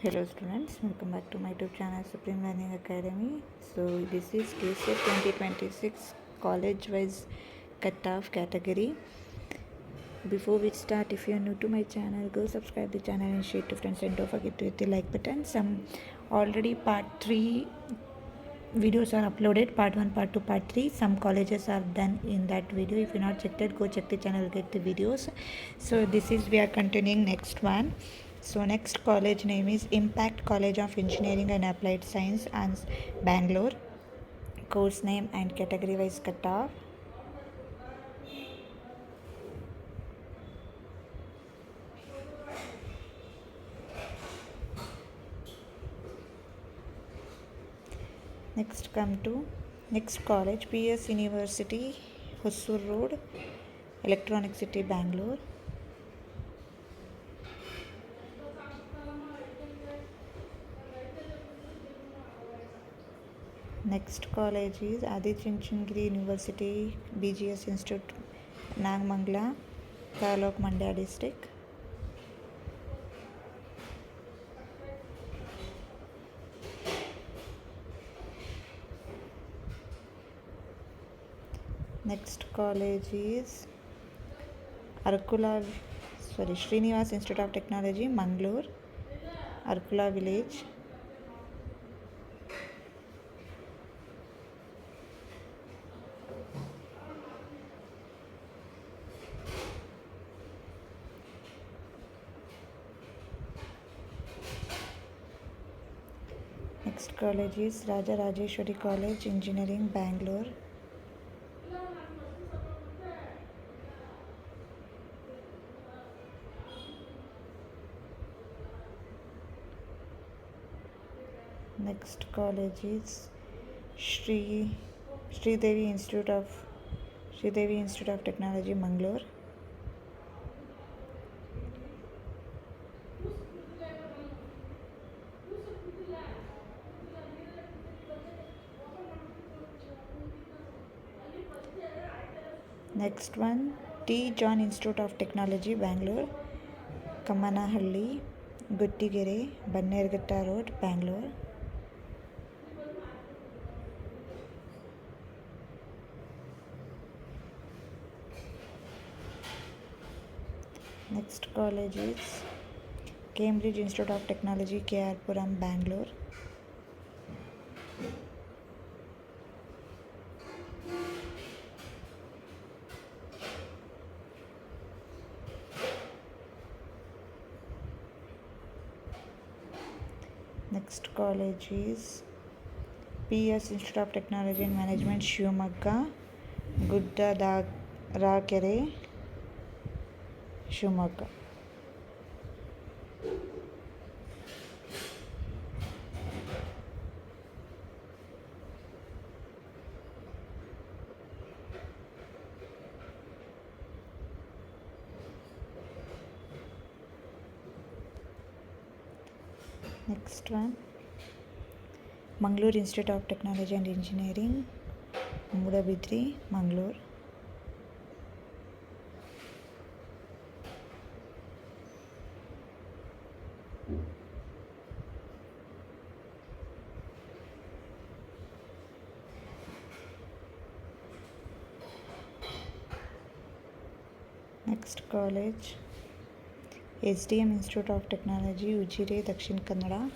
Hello students, welcome back to my YouTube channel Supreme Learning Academy. So this is KCET 2026 college wise cut-off category. Before we start, if you are new to my channel, go subscribe the channel and share to friends, and don't forget to hit the like button. Some already part 3 videos are uploaded, part 1, part 2, part 3. Some colleges are done in that video. If you're not checked it, go check the channel, get the videos. So this is, we are continuing next one. So next college name is Impact College of Engineering and Applied Science and Bangalore. Course name and category wise cutoff. Next come to next college, PS University, Hosur Road, Electronic City, Bangalore. Next college is Adichunchandri University, BGS Institute, Nagmangla, Taluk, Mandya district. Next college is Srinivas Institute of Technology, Mangalore, Arkula village. Next college is Raja Rajeshwari College, Engineering, Bangalore. Next college is Sridevi Institute of Technology, Mangalore. Next one, T. John Institute of Technology, Bangalore, Kamanahalli, Guttigere, Bannerghatta Road, Bangalore. Next college is Cambridge Institute of Technology, KR Puram, Bangalore. Next college is PS Institute of Technology and Management, Shivamogga, Guddarakere, Shivamogga. Next one, Mangalore Institute of Technology and Engineering, Mudabidri, Mangalore. Next college, SDM Institute of Technology, Ujire, Dakshin Kannada.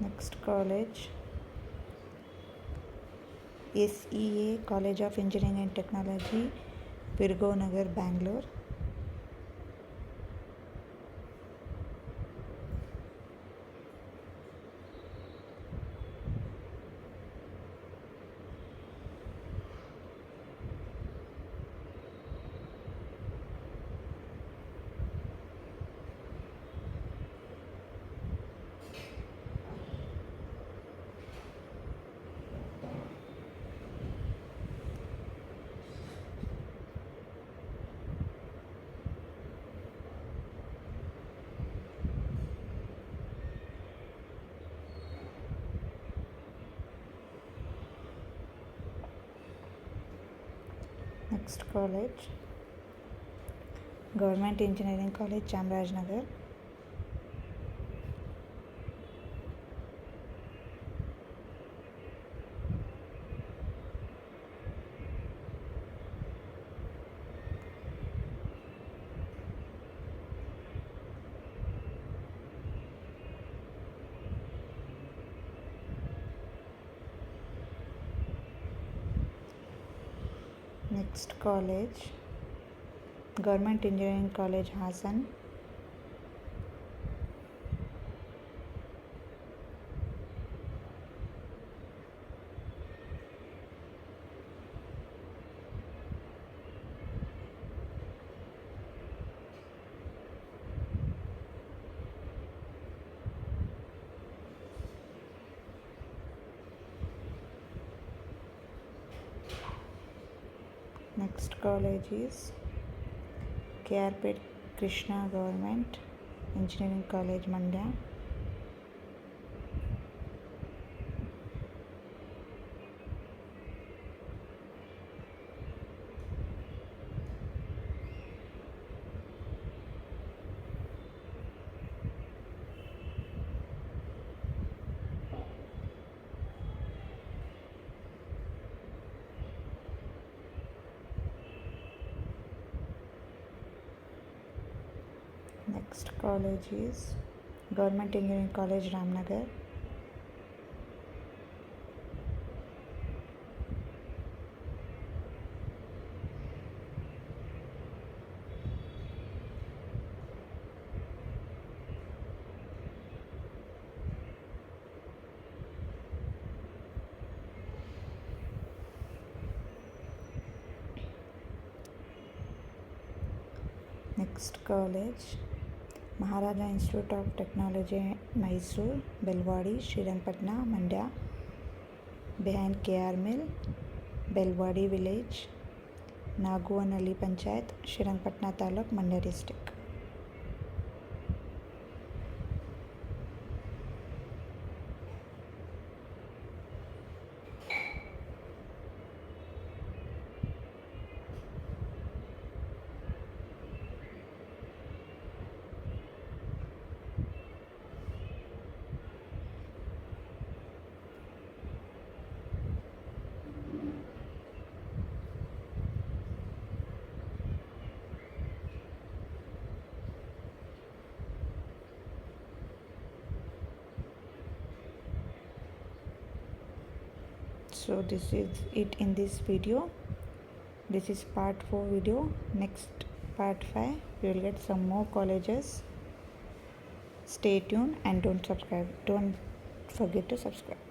Next college, SEA College of Engineering and Technology, Virgonagar, Bangalore. Next college, Government Engineering College, Chamarajanagar. Next college, Government Engineering College, Hassan. Next college is KRP Krishna Government Engineering College, Mandya. Next college is Government Engineering College, Ramnagar. Next college, Maharaja Institute of Technology, Mysore, Belwadi, Srirangpatna, Mandya. Behind KR Mill, Belwadi Village, Naguvanalli Panchayat, Srirangpatna Taluk, Mandya District. So this is it in this video. This is part 4 video. Next part 5 we will get some more colleges. Stay tuned and don't forget to subscribe.